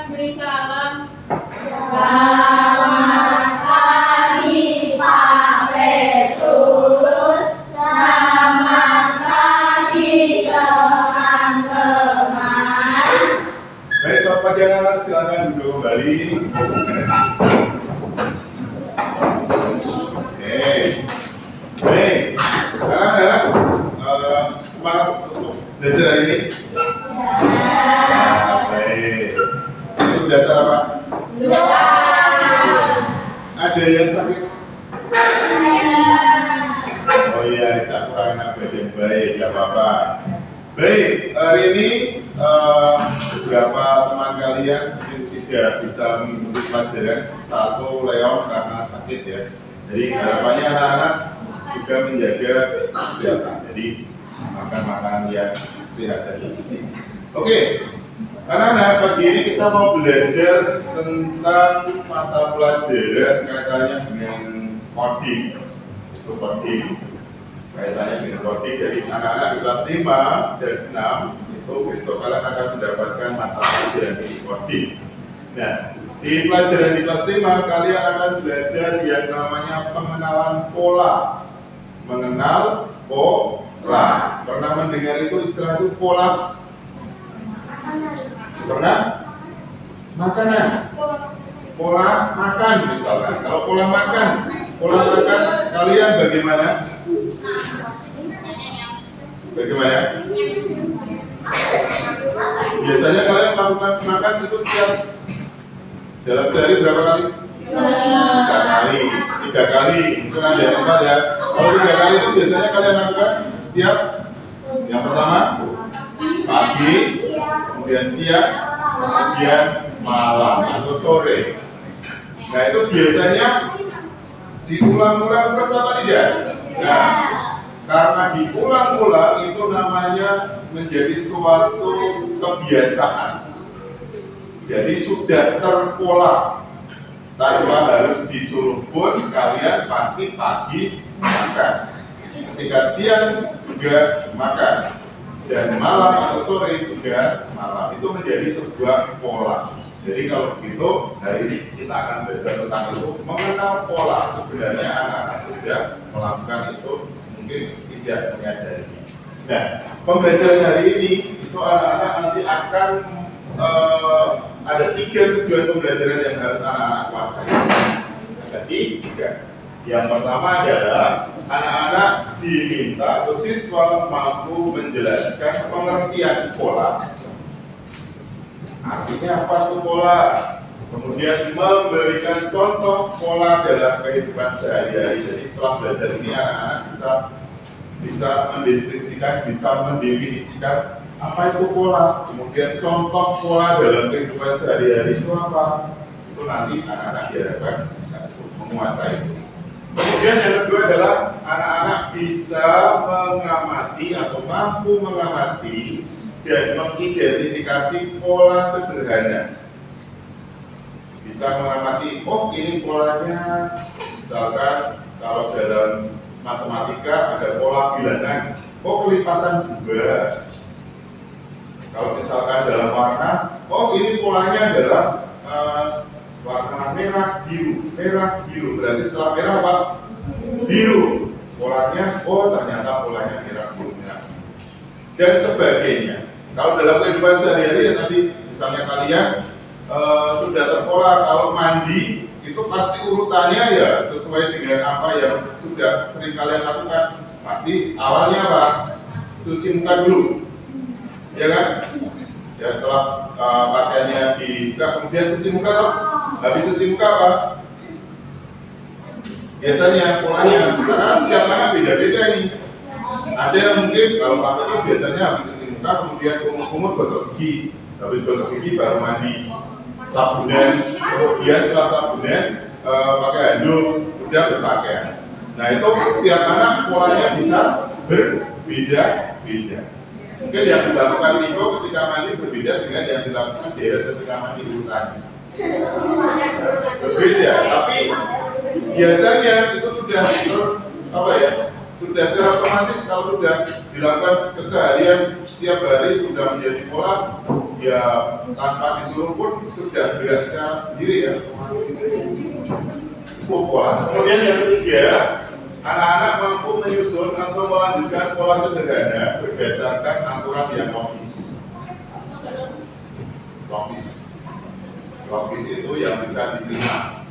beri salam. Selamat pagi Pak Petrus. Selamat pagi teman-teman. Baik, selamat pagi anak-anak, silakan duduk kembali. Baik, anak-anak, semangat untuk belajar hari ini? Baik, sudah sarapan? Sudah. Ada yang sakit? Oh iya, tidak kurang enak badan, baik, tidak apa-apa. Baik, hari ini beberapa teman kalian mungkin tidak bisa mengikuti pelajaran. Satu Leon karena sakit ya. Jadi harapannya anak-anak juga menjaga kesehatan. Jadi makan makanan yang sehat dan gizi. Oke, anak-anak, pagi ini kita mau belajar tentang mata pelajaran kaitannya dengan coding. Itu coding. Kaitannya dengan coding. Jadi anak-anak di kelas 5 dan 6 itu besok kalian akan mendapatkan mata pelajaran di coding. Nah, di pelajaran di kelas 5 kalian akan belajar yang namanya pengenalan pola. Mengenal pola. Pernah mendengar itu istilah itu pola? Pernah? Makanan. Pola makan misalkan. Kalau pola makan kalian bagaimana? Bagaimana? Biasanya kalian melakukan makan itu setiap dalam sehari berapa kali? 3 kali. Mungkin ada yang 4 ya. Kalau 3 kali itu biasanya kalian lakukan setiap yang pertama pagi, kemudian siang, kemudian malam atau sore. Nah itu biasanya diulang-ulang terus apa tidak? Nah, karena diulang-ulang itu namanya menjadi suatu kebiasaan. Jadi sudah terpola. Tanpa harus disuruh pun kalian pasti pagi makan. Ketika siang juga makan. Dan malam atau sore juga malam. Itu menjadi sebuah pola. Jadi kalau begitu hari ini kita akan belajar tentang itu, mengenal pola. Sebenarnya anak-anak sudah melakukan itu, mungkin tidak menyadari. Nah, pembelajaran hari ini itu anak-anak nanti akan ada 3 tujuan pembelajaran yang harus anak-anak kuasai. Ada 3. Yang pertama adalah anak-anak diminta atau siswa mampu menjelaskan pengertian pola. Artinya apa itu pola? Kemudian memberikan contoh pola dalam kehidupan sehari-hari. Jadi setelah belajar ini anak-anak bisa mendeskripsikan, bisa mendefinisikan apa itu pola. Kemudian contoh pola dalam kehidupan sehari-hari itu apa? Itu nanti anak-anak diharapkan bisa menguasai itu. Kemudian yang kedua adalah anak-anak bisa mengamati atau mampu mengamati dan mengidentifikasi pola sederhana. Bisa mengamati, oh ini polanya, misalkan kalau dalam matematika ada pola bilangan, oh kelipatan juga. Kalau misalkan dalam warna, oh ini polanya adalah warna merah biru, berarti setelah merah apa? Biru. Polanya, oh ternyata polanya merah biru. Dan sebagainya. Kalau dalam kehidupan sehari-hari ya tadi, misalnya kalian sudah terpola kalau mandi itu pasti urutannya ya sesuai dengan apa yang sudah sering kalian lakukan. Pasti awalnya apa? Cuci muka dulu, ya kan? Ya setelah pakaiannya dibuka kemudian cuci muka toh. Habis cuci muka apa? Biasanya polanya, karena setiap anak beda-beda nih. Ada yang mungkin kalau papa itu biasanya habis cuci muka kemudian kumur-kumur gosok gigi, habis gosok gigi baru mandi, sabunan, kemudian setelah sabunan pakai handuk, udah berpakaian. Nah itu setiap anak polanya bisa berbeda-beda. Mungkin yang dilakukan Niko ketika mandi berbeda dengan yang dilakukan Deren ketika mandi urutannya. Berbeda, tapi biasanya itu sudah apa ya? Sudah secara otomatis kalau sudah dilakukan keseharian setiap hari sudah menjadi pola, ya tanpa disuruh pun sudah gerak secara sendiri ya otomatis. Pola. Kemudian yang ketiga, anak-anak mampu menyusun atau melanjutkan pola sederhana berdasarkan aturan yang logis. Logis itu yang bisa diterima.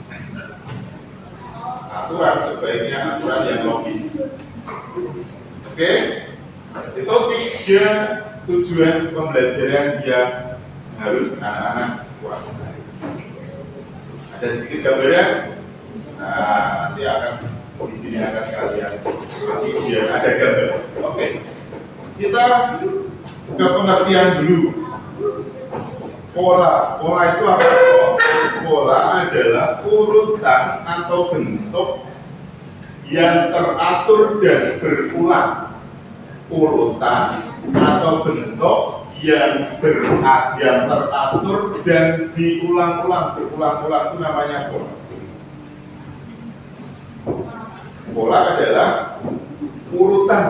Aturan sebaiknya aturan yang logis. Oke? Itu 3 tujuan pembelajaran yang harus anak-anak kuasai. Ada sedikit gambaran. Nah, nanti akan di sini akan kalian nanti biar ada gambar. Oke. Kita ke pengertian dulu. Pola itu apa? Pola adalah urutan atau bentuk yang teratur dan berulang. Urutan atau bentuk yang teratur dan berulang-ulang itu namanya pola. Pola adalah urutan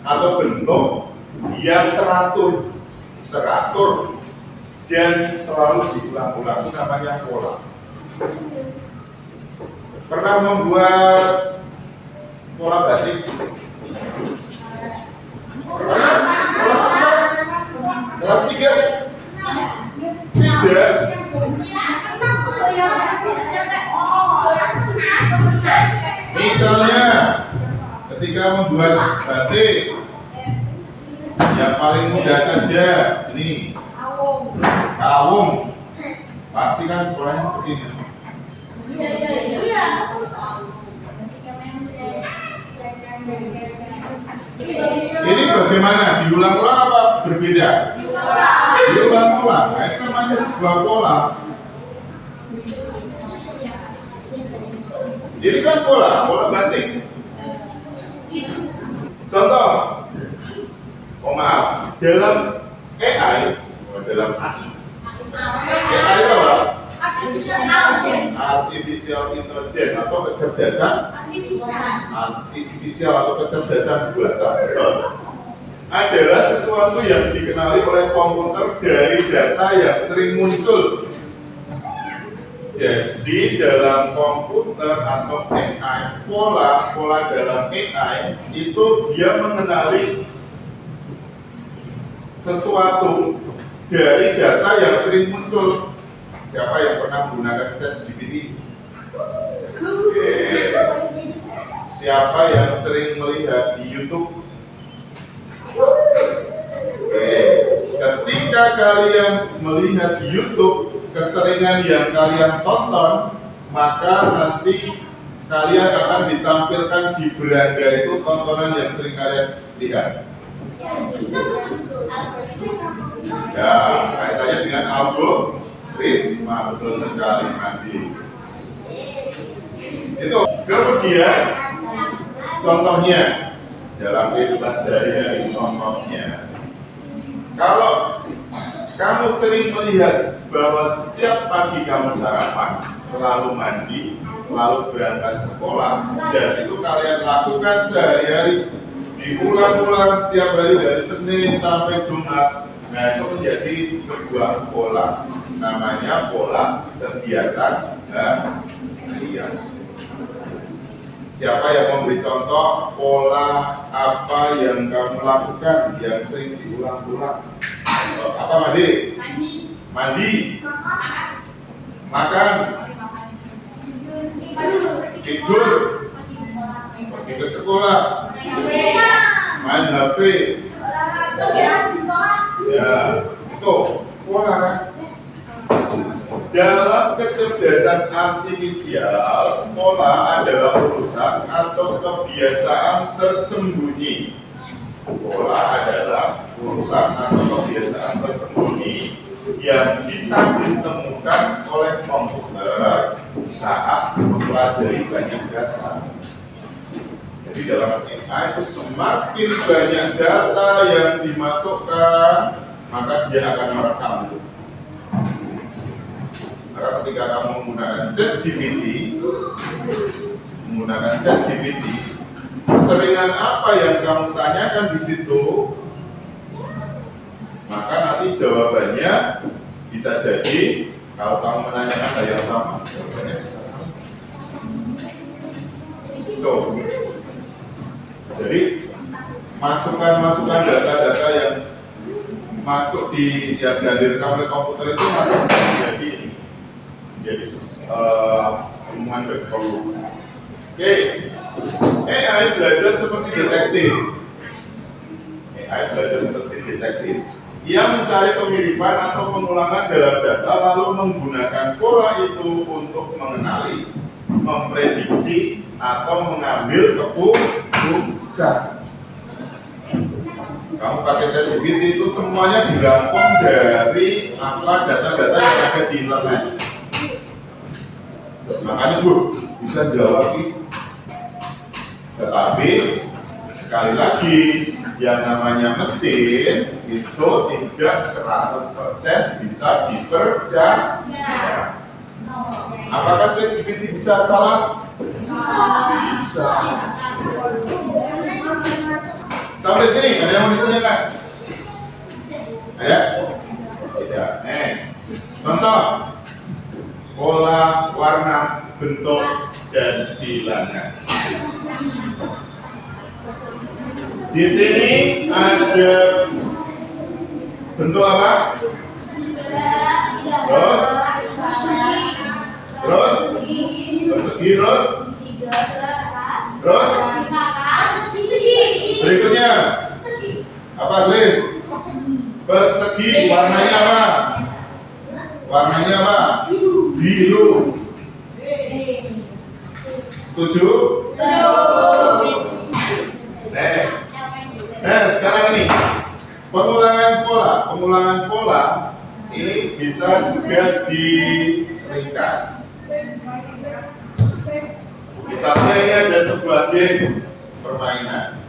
atau bentuk yang teratur dan selalu diulang-ulang, itu namanya pola. Pernah membuat pola batik? Pernah? Kelas 3? Tidak. Misalnya ketika membuat batik, yang paling mudah saja ini kawung, pasti kan polanya seperti ini. Ini bagaimana? Diulang-ulang apa berbeda? Diulang-ulang. Nah, ini namanya sebuah pola. Ini kan pola batik. Contoh, maaf, dalam AI itu apa? Artificial intelligence atau kecerdasan buatan adalah sesuatu yang dikenali oleh komputer dari data yang sering muncul. Jadi dalam komputer atau AI, pola dalam AI itu dia mengenali sesuatu dari data yang sering muncul. Siapa yang pernah menggunakan ChatGPT? Siapa yang sering melihat di YouTube? Ketika kalian melihat di YouTube, keseringan yang kalian tonton, maka nanti kalian akan ditampilkan di beranda itu tontonan yang sering kalian lihat. Ya, kaitannya dengan algoritma, betul sekali, Mandi. Itu kemudian contohnya dalam kehidupan sehari-hari, contohnya kalau kamu sering melihat bahwa setiap pagi kamu sarapan, lalu mandi, lalu berangkat sekolah, dan itu kalian lakukan sehari-hari, diulang-ulang setiap hari dari Senin sampai Jumat. Nah, itu menjadi sebuah pola, namanya pola kegiatan harian. Siapa yang memberi contoh pola apa yang kamu lakukan yang sering diulang-ulang? Apa, Mandi? Mandi. Makan. Tidur. Pergi ke sekolah. Main HP. Ya, itu pola kan? Dalam kecerdasan artifisial, pola adalah urusan atau kebiasaan tersembunyi. Pola adalah urutan atau kebiasaan tersembunyi yang bisa ditemukan oleh komputer saat mempelajari banyak data. Jadi dalam AI itu semakin banyak data yang dimasukkan, maka dia akan merekam. Maka ketika kamu menggunakan ChatGPT, menggunakan ChatGPT, keseringan apa yang kamu tanyakan di situ, maka nanti jawabannya bisa jadi kalau kamu menanyakan hal yang sama, jawabannya bisa sama. Jadi masukan-masukan data-data yang masuk yang dihadirkan oleh komputer itu masuk menjadi omongan perlu. Oke, AI belajar seperti detektif. AI belajar seperti detektif. Ia mencari kemiripan atau pengulangan dalam data lalu menggunakan pola itu untuk mengenali, memprediksi, atau mengambil keputusan. Kamu pakai ChatGPT itu semuanya dirangkum dari data-data yang ada di internet. Makanya bisa jawab itu. Tetapi sekali lagi yang namanya mesin itu tidak 100% bisa dipercaya. Apakah ChatGPT bisa salah? Bisa. Sampai sini ada yang mau ditanyakan? Ada? Tidak. Next. Contoh pola, warna, bentuk, dan bilangan. Di sini ada bentuk apa? Terus persegi, terus berikutnya apa, Glenn? Persegi. Warnanya apa? Warnanya apa? Biru. Setuju? Next. Nah, sekarang ini pengulangan pola ini bisa juga diringkas. Misalnya ini ada sebuah games permainan.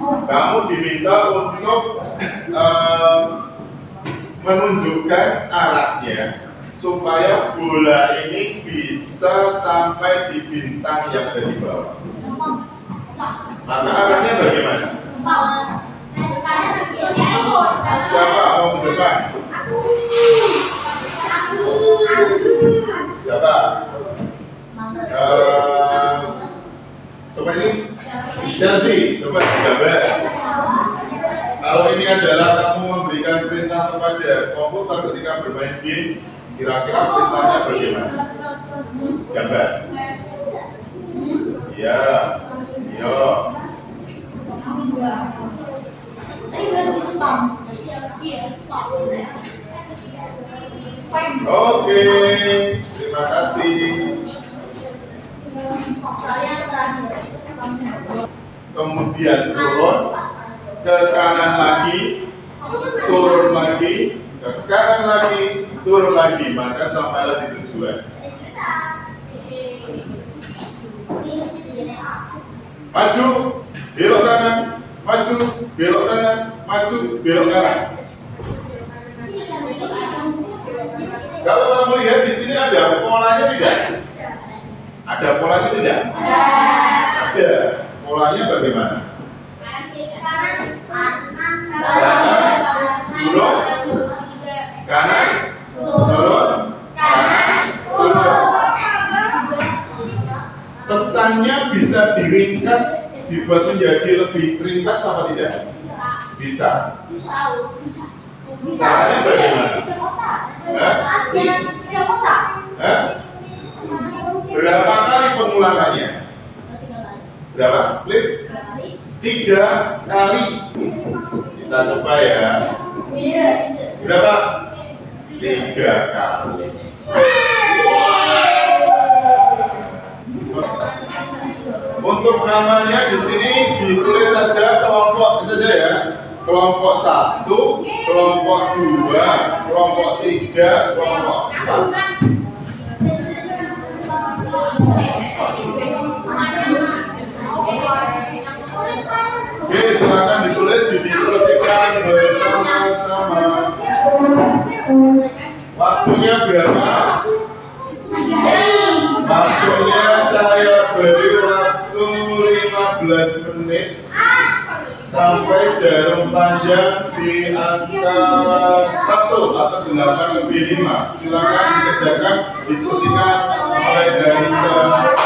Kamu diminta untuk menunjukkan arahnya supaya bola ini bisa sampai di bintang yang ada di bawah. Maka arahnya bagaimana? Siapa mau ke depan? Siapa? Coba ini Chelsea, coba digambar. Kalau ini adalah kamu memberikan perintah kepada komputer ketika bermain game, kira-kira perintahnya bagaimana? Gambar. Iya. Yo. Oke, terima kasih. Kemudian turun ke kanan lagi, turun lagi, ke kanan lagi, turun lagi, maka sampailah di tujuan. Maju, belok kanan, maju, belok kanan, maju, belok kanan. Kalau kamu lihat di sini ada polanya tidak? Ada polanya tidak? Ada. Polanya bagaimana? Kanan, turun, kanan, turun, kanan, turun. Pesannya bisa diringkas, dibuat menjadi lebih ringkas apa tidak? Bisa. Caranya bagaimana? Berapa kali pengulangannya? Berapa? Klik? 3 kali. Kita coba ya. Berapa? 3 kali. Untuk namanya di sini ditulis saja kelompok saja ya. Kelompok 1, kelompok 2, kelompok 3, kelompok 4. Oke, silakan ditulis, didiskusikan bersama-sama. Waktunya berapa? Waktunya saya beri waktu 15 menit sampai jarum panjang di angka 1 atau 8 lebih 5. Silakan dikerjakan, diskusikan mulai dari sekarang.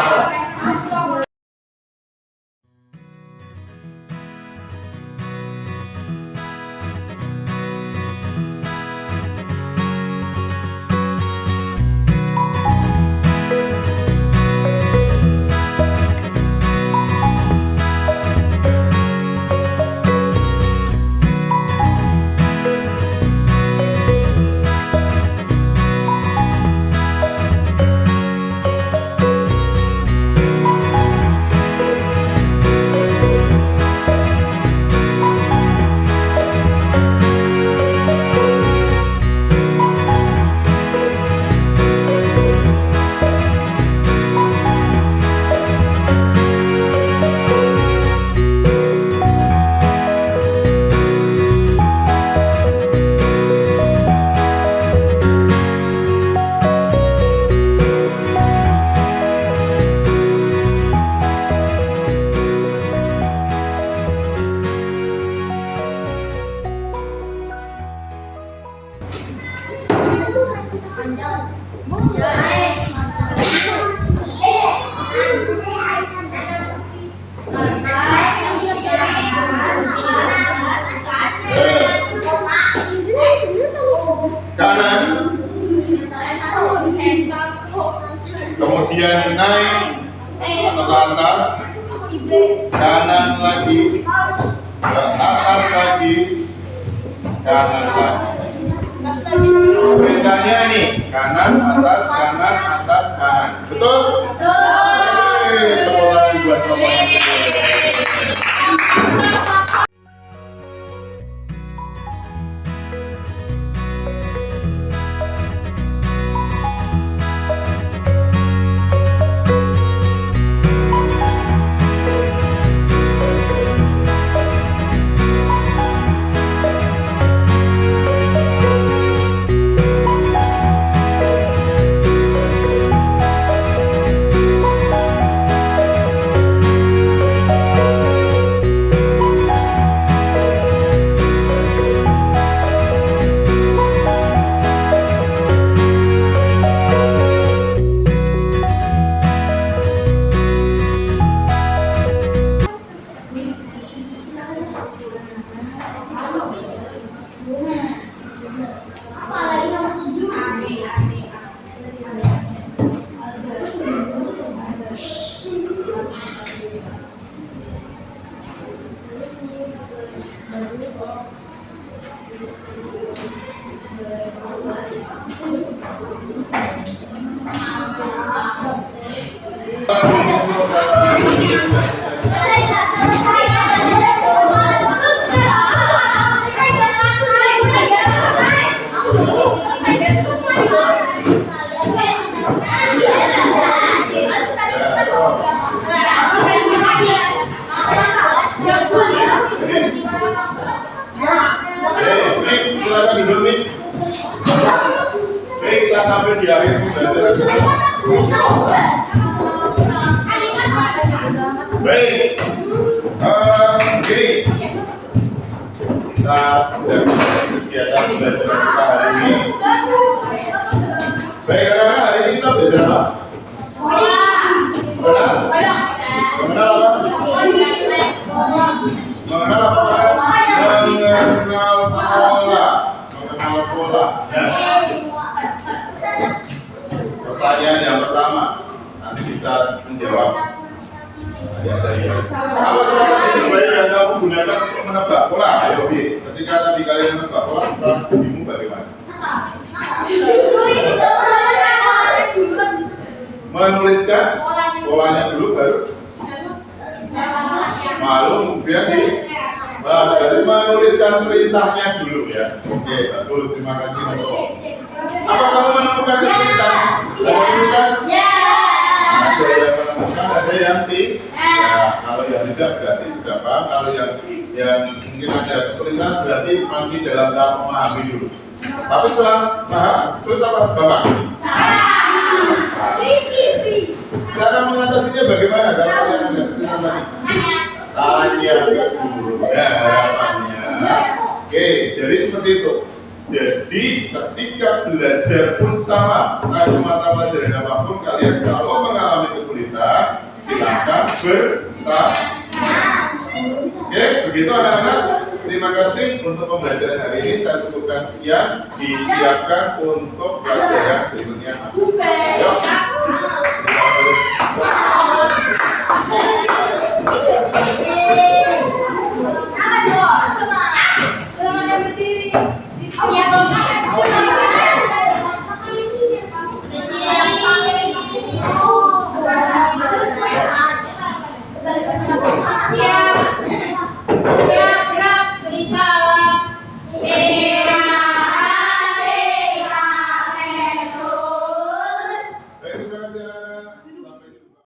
Kanan, kemudian naik atau ke atas, kanan lagi, ke atas lagi, kanan lagi. Perintahnya ini kanan, atas, kanan. Betul? Tepuk tangan buat rombongan. Silakan duduk nih. Baik, kita sampai di akhir pembelajaran kita. Baik, gini, kita sudah selesai kegiatan pembelajaran kita hari ini. Baik, anak-anak, hari ini kita belajar apa? Mengenal? Mengenal apa? Mengenal apa? Mengenal pola. Mengenal pola. Ya. Pertanyaan yang pertama, nanti bisa menjawab. Apa strategi terbaik yang kamu gunakan untuk menebak pola? Ayo, Bi. Ketika tadi kalian menebak pola, strategimu bagaimana? Menuliskan polanya dulu, baru malu, kemudian dari menuliskan perintahnya dulu ya. Oke, bagus, terima kasih Noko. Apa kamu menemukan kesulitan? Ada kesulitan? Ya. Ada yang menemukan, ada yang tidak. Ya, kalau yang tidak berarti sudah paham. Kalau yang mungkin ada kesulitan berarti masih dalam tahap memahami dulu. Tapi setelah paham, sulit apa Bapak? Cara mengatasinya bagaimana? Kalau kalian ada kesulitan tadi? tanya ke gurunya harapannya. Oke, jadi seperti itu. Jadi ketika belajar pun sama, entah mata pelajaran apapun, kalian kalau mengalami kesulitan, silakan bertanya. Oke, begitu anak-anak. Terima kasih untuk pembelajaran hari ini. Saya cukupkan sekian. Disiapkan untuk pelajaran berikutnya.